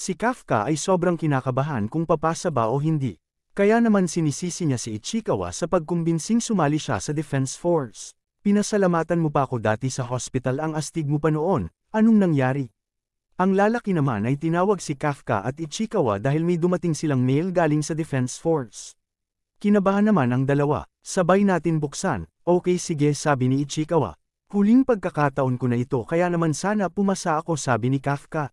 Si Kafka ay sobrang kinakabahan kung papasa ba o hindi. Kaya naman sinisisi niya si Ichikawa sa pagkumbinsing sumali siya sa Defense Force. Pinasalamatan mo pa ako dati sa hospital, ang astig mo pa noon, anong nangyari? Ang lalaki naman ay tinawag si Kafka at Ichikawa dahil may dumating silang mail galing sa Defense Force. Kinabahan naman ang dalawa, sabay natin buksan, okay sige sabi ni Ichikawa. Huling pagkakataon ko na ito kaya naman sana pumasa ako sabi ni Kafka.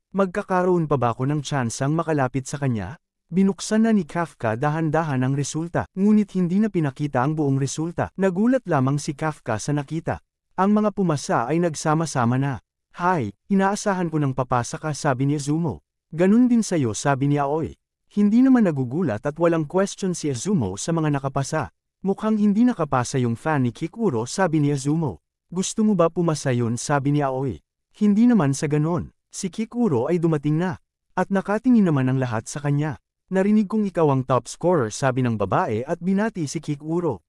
Magkakaroon pa ba ako ng tsansang makalapit sa kanya? Binuksan na ni Kafka dahan-dahan ang resulta, ngunit hindi na pinakita ang buong resulta. Nagulat lamang si Kafka sa nakita. Ang mga pumasa ay nagsama-sama na. Hay, inaasahan ko nang papasa ka sabi ni Izumo. Ganun din sayo sabi ni Aoi. Hindi naman nagugulat at walang question si Izumo sa mga nakapasa. Mukhang hindi nakapasa yung fan ni Kikuro sabi ni Izumo. Gusto mo ba pumasa yun sabi ni Aoi. Hindi naman sa ganon. Si Kikuro ay dumating na. At nakatingin naman ang lahat sa kanya. Narinig kong ikaw ang top scorer sabi ng babae at binati si Kikuro.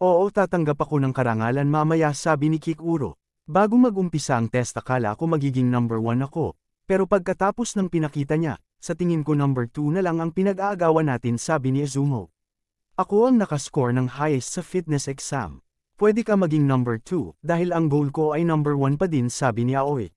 Oo tatanggap ako ng karangalan mamaya sabi ni Kikuro. Bago mag-umpisa ang test akala ko magiging number 1 ako. Pero pagkatapos ng pinakita niya, sa tingin ko number 2 na lang ang pinag-aagawan natin sabi ni Izumo. Ako ang nakascore ng highest sa fitness exam. Pwede ka maging number 2 dahil ang goal ko ay number 1 pa din sabi ni Aoi.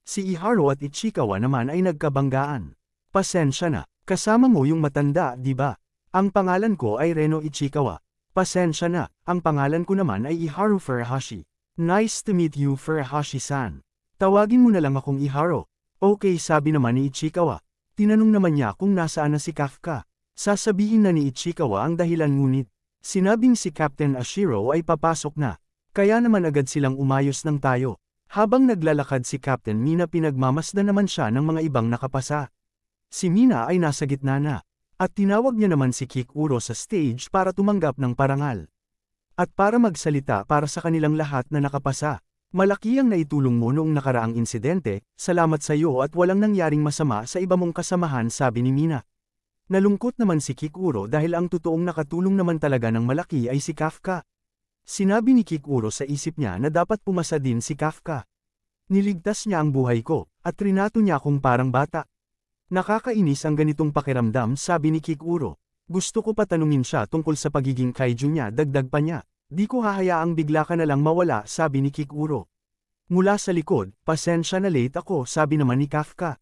Si Iharo at Ichikawa naman ay nagkabanggaan. Pasensya na. Kasama mo yung matanda, di ba? Ang pangalan ko ay Reno Ichikawa. Pasensya na, ang pangalan ko naman ay Iharu Furuhashi. Nice to meet you Furuhashi-san. Tawagin mo na lang akong Iharo. Okay sabi naman ni Ichikawa. Tinanong naman niya kung nasaan na si Kafka. Sasabihin na ni Ichikawa ang dahilan ngunit. Sinabing si Captain Ashiro ay papasok na. Kaya naman agad silang umayos ng tayo. Habang naglalakad si Captain Mina pinagmamasdan naman siya ng mga ibang nakapasa. Si Mina ay nasa gitna na, at tinawag niya naman si Kikuro sa stage para tumanggap ng parangal. At para magsalita para sa kanilang lahat na nakapasa. Malaki ang naitulong mo noong nakaraang insidente, salamat sa iyo at walang nangyaring masama sa iba mong kasamahan sabi ni Mina. Nalungkot naman si Kikuro dahil ang totoong nakatulong naman talaga ng malaki ay si Kafka. Sinabi ni Kikuro sa isip niya na dapat pumasa din si Kafka. Niligtas niya ang buhay ko, at trinato niya akong parang bata. Nakakainis ang ganitong pakiramdam sabi ni Kikuro. Gusto ko pa tanungin siya tungkol sa pagiging kaiju niya dagdag pa niya. Di ko hahayaang bigla ka na lang mawala sabi ni Kikuro. Mula sa likod, pasensya na late ako sabi naman ni Kafka.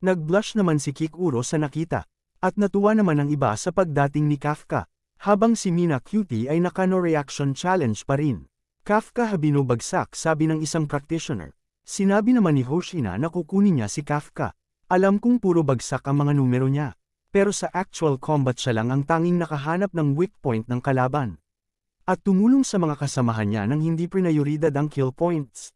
Nag-blush naman si Kikuro sa nakita. At natuwa naman ang iba sa pagdating ni Kafka. Habang si Mina Cutie ay naka no reaction challenge pa rin. Kafka habino bagsak sabi ng isang practitioner. Sinabi naman ni Hoshina na kukunin niya si Kafka. Alam kong puro bagsak ang mga numero niya. Pero sa actual combat siya lang ang tanging nakahanap ng weak point ng kalaban. At tumulong sa mga kasamahan niya nang hindi prioridad ang kill points.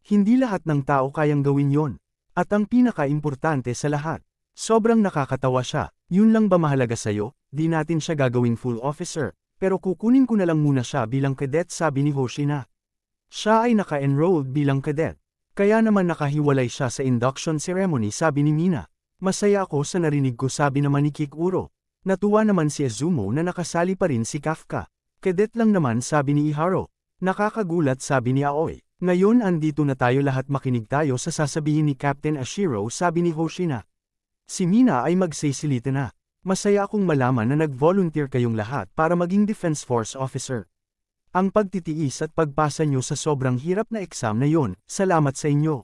Hindi lahat ng tao kayang gawin yon. At ang pinaka-importante sa lahat, sobrang nakakatawa siya. Yun lang ba mahalaga sa'yo? Di natin siya gagawing full officer. Pero kukunin ko na lang muna siya bilang cadet sabi ni Hoshina. Siya ay naka-enrolled bilang cadet. Kaya naman nakahiwalay siya sa induction ceremony sabi ni Mina. Masaya ako sa narinig ko sabi naman ni Kikuro. Natuwa naman si Izumo na nakasali pa rin si Kafka. Cadet lang naman sabi ni Iharo. Nakakagulat sabi ni Aoi. Ngayon andito na tayo lahat makinig tayo sa sasabihin ni Captain Ashiro sabi ni Hoshina. Si Mina ay magsisilita na. Masaya akong malaman na nag-volunteer kayong lahat para maging Defense Force officer. Ang pagtitiis at pagpasa nyo sa sobrang hirap na exam na yon, salamat sa inyo.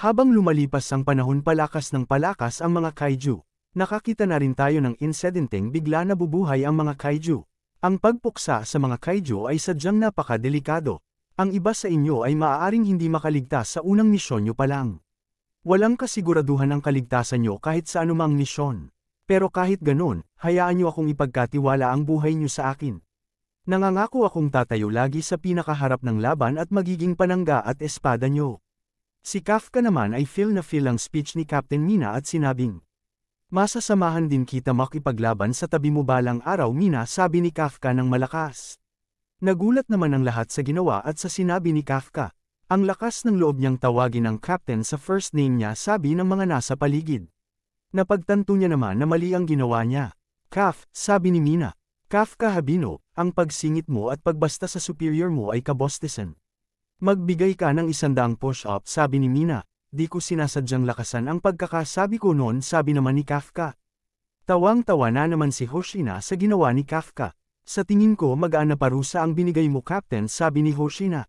Habang lumalipas ang panahon palakas ng palakas ang mga kaiju, nakakita na rin tayo ng insidenteng bigla nabubuhay ang mga kaiju. Ang pagpuksa sa mga kaiju ay sadyang napakadelikado. Ang iba sa inyo ay maaaring hindi makaligtas sa unang misyon nyo pa lang. Walang kasiguraduhan ang kaligtasan nyo kahit sa anumang misyon. Pero kahit ganon, hayaan nyo akong ipagkatiwala ang buhay nyo sa akin. Nangangako akong tatayo lagi sa pinakaharap ng laban at magiging panangga at espada nyo. Si Kafka naman ay feel ang speech ni Captain Mina at sinabing, masasamahan din kita makipaglaban sa tabi mo balang araw Mina sabi ni Kafka ng malakas. Nagulat naman ang lahat sa ginawa at sa sinabi ni Kafka. Ang lakas ng loob niyang tawagin ang captain sa first name niya sabi ng mga nasa paligid. Napagtanto niya naman na mali ang ginawa niya. Kaf, sabi ni Mina. Kafka Habino, ang pagsingit mo at pagbasta sa superior mo ay kabostesan. Magbigay ka ng 100 push-up sabi ni Mina. di ko sinasadyang lakasan ang pagkakasabi ko noon, sabi naman ni Kafka. Tawang-tawa na naman si Hoshina sa ginawa ni Kafka. Sa tingin ko magaan na parusa ang binigay mo, Captain, sabi ni Hoshina.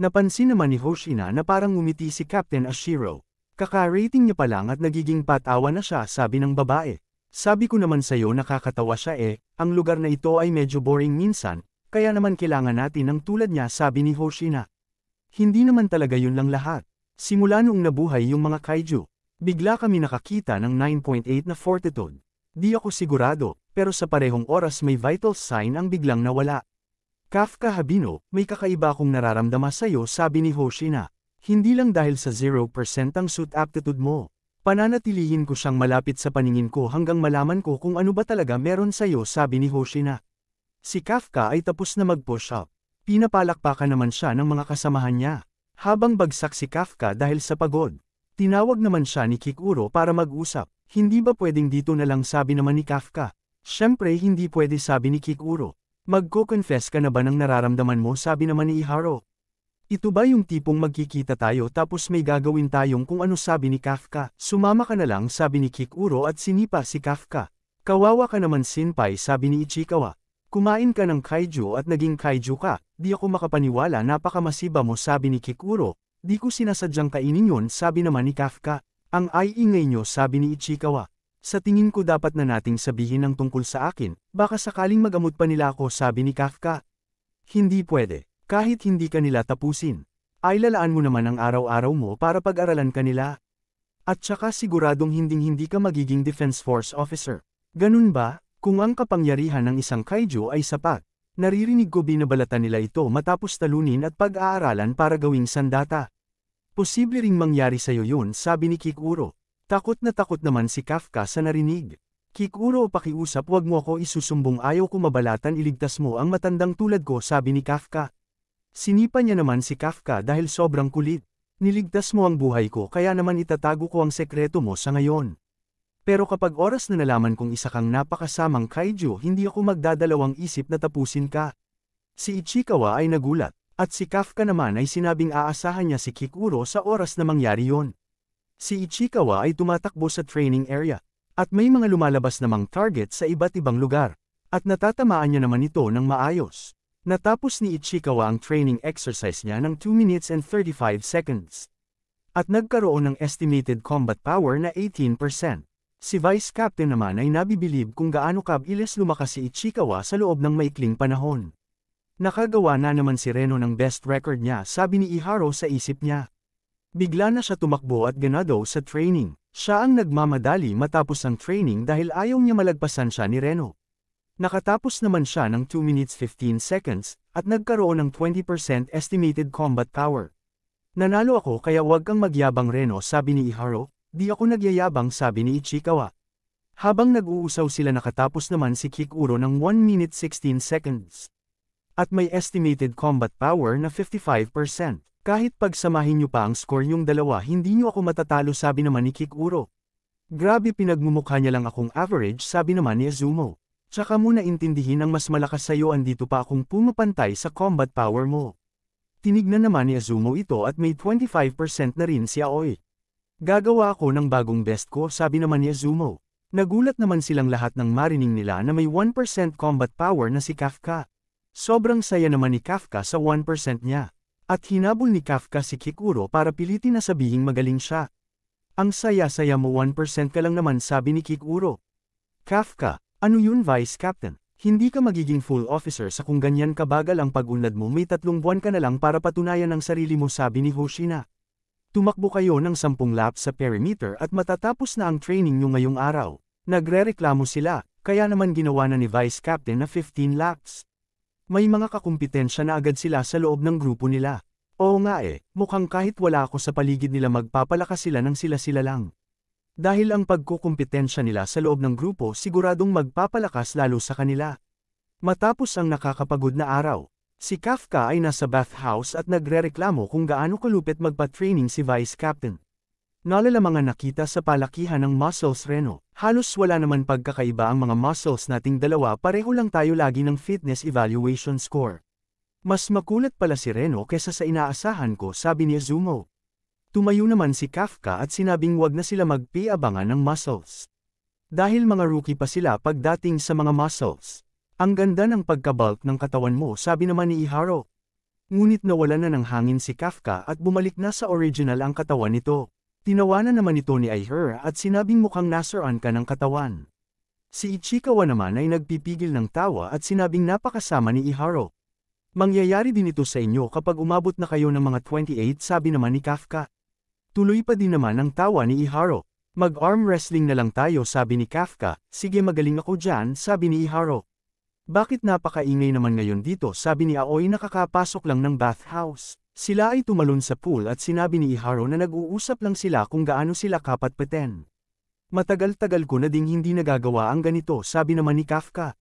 Napansin naman ni Hoshina na parang ngumiti si Captain Ashiro. Kaka-rating niya pa lang at nagiging patawa na siya, sabi ng babae. Sabi ko naman sa'yo nakakatawa siya ang lugar na ito ay medyo boring minsan, kaya naman kailangan natin ng tulad niya, sabi ni Hoshina. Hindi naman talaga yun lang lahat. Simula noong nabuhay yung mga kaiju, bigla kami nakakita ng 9.8 na fortitude. Di ako sigurado, pero sa parehong oras may vital sign ang biglang nawala. Kafka Habino, may kakaiba akong nararamdama sa'yo, sabi ni Hoshina. Hindi lang dahil sa 0% ang suit aptitude mo. Pananatilihin ko siyang malapit sa paningin ko hanggang malaman ko kung ano ba talaga meron sa'yo, sabi ni Hoshina. Si Kafka ay tapos na mag-push up. Pinapalakpakan naman siya ng mga kasamahan niya. Habang bagsak si Kafka dahil sa pagod. Tinawag naman siya ni Kikuro para mag-usap. Hindi ba pwedeng dito na lang, sabi naman ni Kafka. Siyempre hindi pwede, sabi ni Kikuro. Magko-confess ka na ba ng nararamdaman mo, sabi naman ni Iharo. Ito ba yung tipong magkikita tayo tapos may gagawin tayong kung ano, sabi ni Kafka. Sumama ka na lang, sabi ni Kikuro at sinipa si Kafka. Kawawa ka naman, senpai, sabi ni Ichikawa. Kumain ka ng kaiju at naging kaiju ka, di ako makapaniwala, napakamasiba mo, sabi ni Kikuro. Di ko sinasadyang kainin yun, sabi naman ni Kafka. Ang ingay nyo, sabi ni Ichikawa. Sa tingin ko dapat na nating sabihin ang tungkol sa akin, baka sakaling magamot pa nila ako, sabi ni Kafka. Hindi pwede, kahit hindi ka nila tapusin. Ay lalaan mo naman ang araw-araw mo para pag-aralan ka nila. At saka siguradong hinding-hindi ka magiging Defense Force officer. Ganun ba? Kung ang kapangyarihan ng isang kaiju ay sapat, naririnig ko binabalatan nila ito matapos talunin at pag-aaralan para gawing sandata. Posible ring mangyari sa'yo yun, sabi ni Kikuro. Takot naman si Kafka sa narinig. Kikuro, pakiusap, wag mo ako isusumbong, ayaw ko mabalatan, iligtas mo ang matandang tulad ko, sabi ni Kafka. Sinipa niya naman si Kafka dahil sobrang kulit. Niligtas mo ang buhay ko kaya naman itatago ko ang sekreto mo sa ngayon. Pero kapag oras na nalaman kong isa kang napakasamang kaiju, hindi ako magdadalawang isip na tapusin ka. Si Ichikawa ay nagulat. At si Kafka naman ay sinabing aasahan niya si Kikuro sa oras na mangyari yon. Si Ichikawa ay tumatakbo sa training area, at may mga lumalabas namang target sa iba't ibang lugar, at natatamaan niya naman ito ng maayos. Natapos ni Ichikawa ang training exercise niya ng 2 minutes and 35 seconds. At nagkaroon ng estimated combat power na 18%. Si Vice Captain naman ay nabibilib kung gaano kabilis lumakas si Ichikawa sa loob ng maikling panahon. Nakagawa na naman si Reno ng best record niya, sabi ni Iharo sa isip niya. Bigla na siya tumakbo at ganado sa training. Siya ang nagmamadali matapos ang training dahil ayaw niya malagpasan siya ni Reno. Nakatapos naman siya ng 2 minutes 15 seconds at nagkaroon ng 20% estimated combat power. Nanalo ako kaya wag kang magyabang, Reno, sabi ni Iharo. Di ako nagyayabang, sabi ni Ichikawa. Habang nag-uusaw sila, nakatapos naman si Kikuro ng 1 minute 16 seconds. At may estimated combat power na 55%. Kahit pagsamahin niyo pa ang score yung dalawa, hindi niyo ako matatalo, sabi naman ni Kikuro. Grabe, pinagmumukha niya lang akong average, sabi naman ni Azumo. Tsaka mo naintindihin ang mas malakas sa'yo, andito pa akong pumapantay sa combat power mo. Tinignan naman ni Azumo ito at may 25% na rin si Aoi. Gagawa ako ng bagong best ko, sabi naman ni Azumo. Nagulat naman silang lahat nang marining nila na may 1% combat power na si Kafka. Sobrang saya naman ni Kafka sa 1% niya. At hinabol ni Kafka si Kikuro para pilitin na sabihing magaling siya. Ang saya-saya mo, 1% ka lang naman, sabi ni Kikuro. Kafka, ano yun, Vice Captain? Hindi ka magiging full officer sa kung ganyan kabagal ang pag-unlad mo, may 3 buwan ka na lang para patunayan ang sarili mo, sabi ni Hoshina. Tumakbo kayo ng 10 laps sa perimeter at matatapos na ang training nyo ngayong araw. Nagrereklamo sila, kaya naman ginawa na ni Vice Captain na 15 laps. May mga kakumpetensya na agad sila sa loob ng grupo nila. Oo nga mukhang kahit wala ako sa paligid nila magpapalakas sila ng sila-sila lang. Dahil ang pagkukumpetensya nila sa loob ng grupo siguradong magpapalakas lalo sa kanila. Matapos ang nakakapagod na araw, si Kafka ay nasa bathhouse at nagrereklamo kung gaano kalupit magpa-training si Vice Captain. Nalala mga nakita sa palakihan ng muscles, Reno. Halos wala naman pagkakaiba ang mga muscles nating dalawa, pareho lang tayo lagi ng fitness evaluation score. Mas makulat pala si Reno kesa sa inaasahan ko, sabi ni Azumo. Tumayo naman si Kafka at sinabing wag na sila magpi-abangan ng muscles. Dahil mga rookie pa sila pagdating sa mga muscles. Ang ganda ng pagkabulk ng katawan mo, sabi naman ni Iharo. Ngunit nawalan na ng hangin si Kafka at bumalik na sa original ang katawan nito. Tinawanan naman ito ni Iharo at sinabing mukhang nasiraan ka ng katawan. Si Ichikawa naman ay nagpipigil ng tawa at sinabing napakasama ni Iharo. Mangyayari din ito sa inyo kapag umabot na kayo ng mga 28, sabi naman ni Kafka. Tuloy pa din naman ang tawa ni Iharo. Mag-arm wrestling na lang tayo, sabi ni Kafka. Sige, magaling ako dyan, sabi ni Iharo. Bakit napakaingay naman ngayon dito, sabi ni Aoi, nakakapasok lang ng bathhouse. Sila ay tumalon sa pool at sinabi ni Iharo na nag-uusap lang sila kung gaano sila kapatpeten. Matagal-tagal ko na ding hindi nagagawa ang ganito, sabi naman ni Kafka.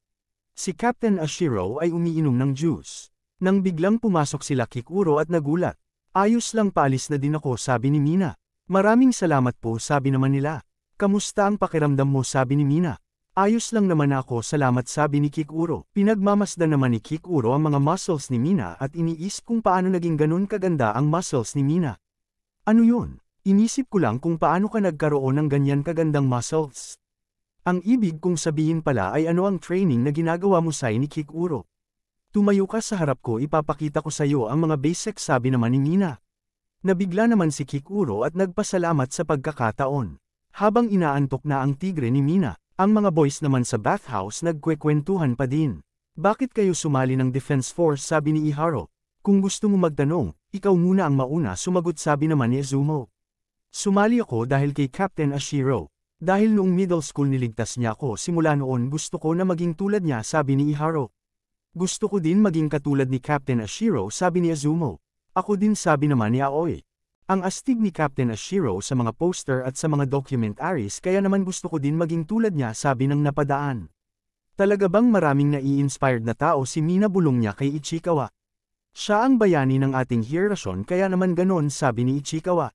Si Captain Ashiro ay umiinom ng juice. Nang biglang pumasok sila Kikuro at nagulat. Ayos lang, paalis na din ako, sabi ni Mina. Maraming salamat po, sabi naman nila. Kamusta ang pakiramdam mo, sabi ni Mina. Ayos lang naman ako, salamat, sabi ni Kikuro. Pinagmamasdan naman ni Kikuro ang mga muscles ni Mina at iniisip kung paano naging ganun kaganda ang muscles ni Mina. Ano yun? Inisip ko lang kung paano ka nagkaroon ng ganyan kagandang muscles. Ang ibig kong sabihin pala ay ano ang training na ginagawa mo, say ni Kikuro. Tumayo ka sa harap ko, ipapakita ko sa iyo ang mga basics, sabi naman ni Mina. Nabigla naman si Kikuro at nagpasalamat sa pagkakataon. Habang inaantok na ang tigre ni Mina, ang mga boys naman sa bathhouse nagkwekwentuhan pa din. Bakit kayo sumali ng Defense Force, sabi ni Iharo. Kung gusto mo magtanong, ikaw muna ang mauna, sumagot, sabi naman ni Izumo. Sumali ako dahil kay Captain Ashiro. Dahil noong middle school niligtas niya ako, simula noon gusto ko na maging tulad niya, sabi ni Iharo. Gusto ko din maging katulad ni Captain Ashiro, sabi ni Izumo. Ako din, sabi naman ni Aoi. Ang astig ni Captain Ashiro sa mga poster at sa mga documentaries, kaya naman gusto ko din maging tulad niya, sabi ng napadaan. Talaga bang maraming nai-inspired na tao si Mina, bulong niya kay Ichikawa. Siya ang bayani ng ating henerasyon, kaya naman ganon, sabi ni Ichikawa.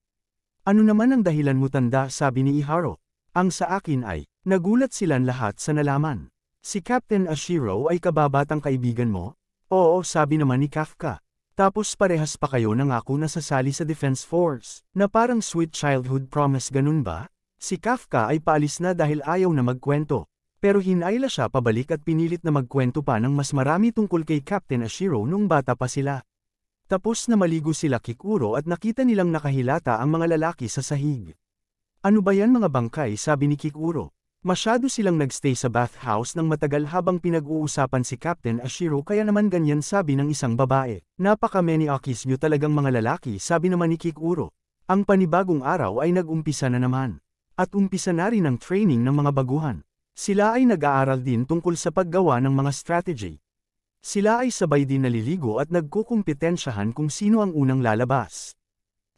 Ano naman ang dahilan mo, tanda, sabi ni Iharo. Ang sa akin ay, nagulat silang lahat sa nalaman. Si Captain Ashiro ay kababatang kaibigan mo? Oo, sabi naman ni Kafka. Tapos parehas pa kayo nangako na sasali sa Defense Force, na parang sweet childhood promise, ganun ba? Si Kafka ay paalis na dahil ayaw na magkwento. Pero hinayla siya pabalik at pinilit na magkwento pa ng mas marami tungkol kay Captain Ashiro nung bata pa sila. Tapos na maligo sila Kikuro at nakita nilang nakahilata ang mga lalaki sa sahig. Ano ba yan, mga bangkay, sabi ni Kikuro. Masyado silang nagstay sa bathhouse ng matagal habang pinag-uusapan si Captain Ashiro, kaya naman ganyan, sabi ng isang babae. Napaka-maniakis nyo talagang mga lalaki, sabi naman ni Kikuro. Ang panibagong araw ay nag-umpisa na naman. At umpisa na rin ang training ng mga baguhan. Sila ay nag-aaral din tungkol sa paggawa ng mga strategy. Sila ay sabay din naliligo at nagkukumpetensyahan kung sino ang unang lalabas.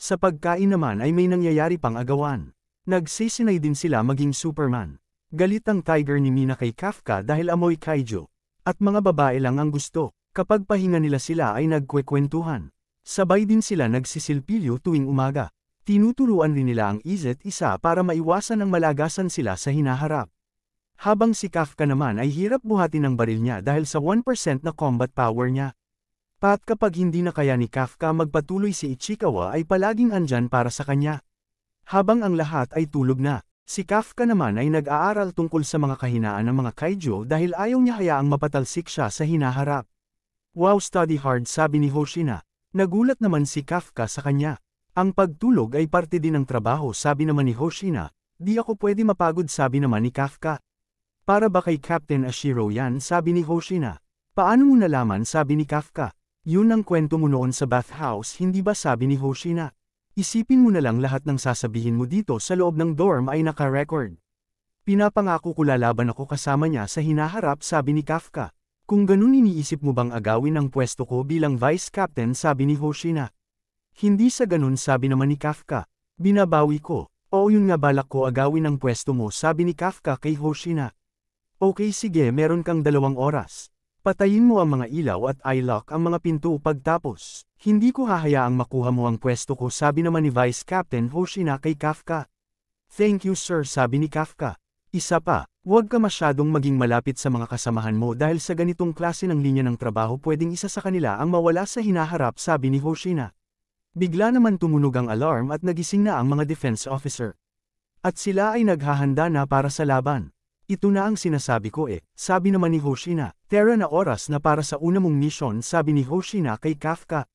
Sa pagkain naman ay may nangyayari pang agawan. Nagsisinay din sila maging Superman. Galit ang tiger ni Mina kay Kafka dahil amoy kaiju. At mga babae lang ang gusto. Kapag pahinga nila sila ay nagkwekwentuhan. Sabay din sila nagsisilpilyo tuwing umaga. Tinuturuan rin nila ang isa't isa para maiwasan ang malagasan sila sa hinaharap. Habang si Kafka naman ay hirap buhatin ang baril niya dahil sa 1% na combat power niya. Pat kapag hindi na kaya ni Kafka magpatuloy, si Ichikawa ay palaging andyan para sa kanya. Habang ang lahat ay tulog na, si Kafka naman ay nag-aaral tungkol sa mga kahinaan ng mga kaiju dahil ayaw niya hayaang mapatalsik siya sa hinaharap. Wow, study hard, sabi ni Hoshina. Nagulat naman si Kafka sa kanya. Ang pagtulog ay parte din ng trabaho, sabi naman ni Hoshina. Di ako pwede mapagod, sabi naman ni Kafka. Para ba kay Captain Ashiro yan, sabi ni Hoshina. Paano mo nalaman, sabi ni Kafka. Yun ang kwento mo noon sa bathhouse, hindi ba, sabi ni Hoshina. Isipin mo na lang lahat ng sasabihin mo dito sa loob ng dorm ay naka-record. Pinapangako ko lalaban ako kasama niya sa hinaharap, sabi ni Kafka. Kung ganun, iniisip mo bang agawin ang pwesto ko bilang vice captain, sabi ni Hoshina. Hindi sa ganun, sabi naman ni Kafka. Binabawi ko. Oo, yun nga, balak ko agawin ang pwesto mo, sabi ni Kafka kay Hoshina. Okay, sige, meron kang 2 oras. Patayin mo ang mga ilaw at i-lock ang mga pinto pagtapos. Hindi ko hahayaang makuha mo ang pwesto ko, sabi naman ni Vice Captain Hoshina kay Kafka. Thank you, sir, sabi ni Kafka. Isa pa, huwag ka masyadong maging malapit sa mga kasamahan mo dahil sa ganitong klase ng linya ng trabaho pwedeng isa sa kanila ang mawala sa hinaharap, sabi ni Hoshina. Bigla naman tumunog ang alarm at nagising na ang mga defense officer. At sila ay naghahanda na para sa laban. Ito na ang sinasabi ko sabi naman ni Hoshina. Tara na oras na para sa una mong mission, sabi ni Hoshina kay Kafka.